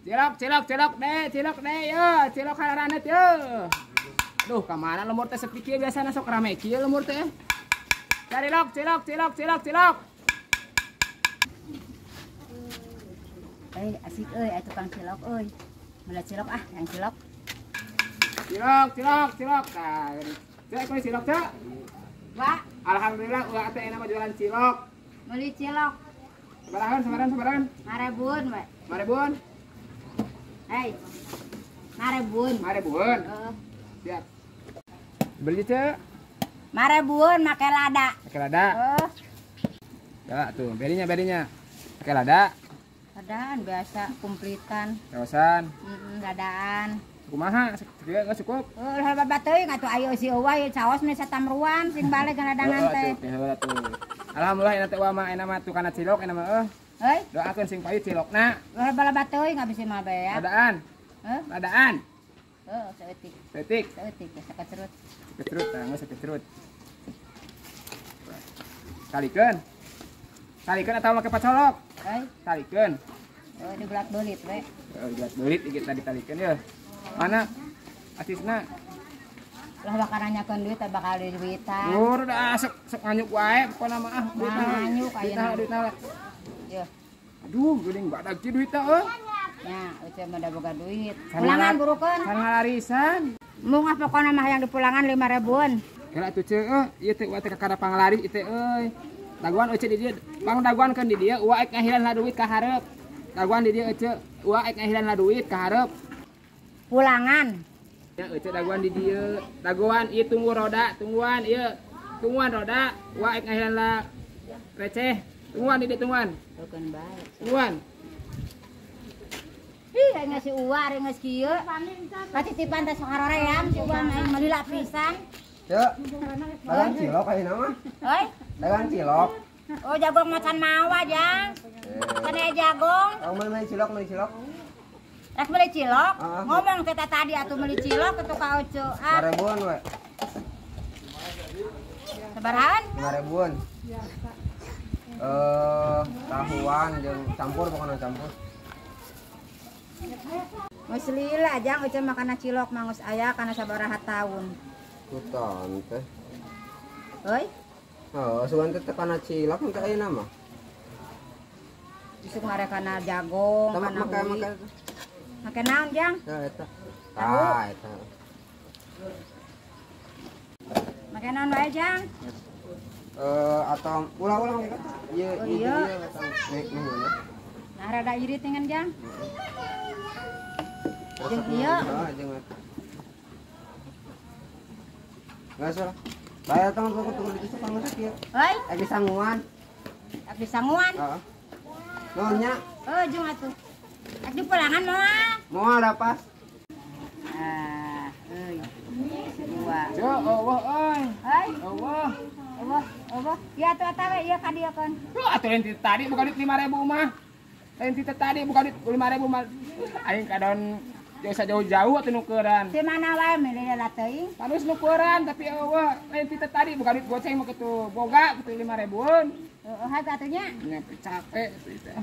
Cilok deh, yo. Cilok haranet yo. Duh, kemana lemur teh sepi kieu biasana sok rame kieu lemur teh. Cari cilok. Asik atuh tukang cilok Melihat cilok yang cilok. Cilok. Nah, cek kuy cilok, Cek. Wah, Alhamdulillah ulah teh enak mah jualan cilok. beli cilok. Sabaran. Marebun, we. Marebun. Marebun. Siap. Beli, Cek. Marebun make lada. Pakai lada. Ya, tuh, berinya. Pakai lada. Ladaan biasa kumplitan. Kawasan. Ladaan. Kumaha? Sekieu geus cukup. Ulah babat teuing atuh aya si eueuh ieu caos mah satamruan sing balik ka ladangan teh. Alhamdulillah enak teh mah enak mah tukana cilok enak mah doakeun sing payu cilokna. Ulah balabat teuing abis mah bae ya. Ladaan. Seutik sakecerut. Geus sakecerut. Salikeun atawa make pacolok? Salikeun. Dibelat beulit we. Dibelat beulit dikit tadi talikeun ya. Mana asisna? Lah bakal nanyakeun duit bakal duitan. Udah sok nganyuk wae pokona mah nganyuk ayeuna. Duitna. Ieu. Aduh, geuning badag ci duitna euy. Nya, euceun mah da boga duit. Pulangan burukeun. Can ngalarisan. Mung pokona mah yang dipulangan 5.000-an. Kela atuh ceu ieu teh teh kakada panglaris ieu teh euy. Daguan euy di dieu, bang daguankeun di dieu uak ngahilanna duit ka hareup. Daguan di dieu euy uak ngahilanna duit ka hareup. Pulangan. Ya euy daguan di dieu. Daguan ieu tungguan roda uak ngahilanna receh. Tungguan di dieu tungguan. Teukeun bae. Tungguan. Ih, geus si uar geus kieu. Patitipan teh sok haroream si uar mah meulila pisan. Cek, dagang cilok ayeuna mah. Dagang cilok. Oh, jagong macan mawa, Jang. Kan jagong. Kamu meuli cilok. Rek meuli cilok. Ngomong teh tadi atuh meuli cilok atuh ka Oco. 5.000-an we. Sabarahan? 5.000-an. Tahuan jeung campur pokona campur. Geus lila, Jang, Oco makan cilok mangus aya kana sabaraha taun. Tuton teh. Heuy. Sugan teh kana cilok teh ayeuna mah. Isuk ngare kana jagong, kana uwi. Make naon, Jang? Eta. Eta. Make naon wae, Jang? Atau ulang-ulang gitu. Iya. Nih. Nah, rada irit dengan Jang. Jeung ieu. Jeung eta. Enggak salah. Bayar tunggu di situ panggung kieu. Heuy, Agi sanguan. abdi sanguan. Heeh. Nonya. Jeung atuh. Abdi pulangan moal. Moal da pas. Euy. Dua. Jo, eueuh euy. Heuy, Eueuh. eueuh. Ya atuh eta we ieu ka dieu kan. Atuh lain ti tadi bukan duit 5.000 mah. Lain ti tadi bukan duit 5.000 mah. Aing kadon jauh-jauh atuh nukeuran. Si mana wae milih da teuing. Terus nukeuran tapi eueuh lain ti tadi bukan duit goceng mah kitu boga kitu 5.000-an. Heuh atuh nya. Nya capek eta.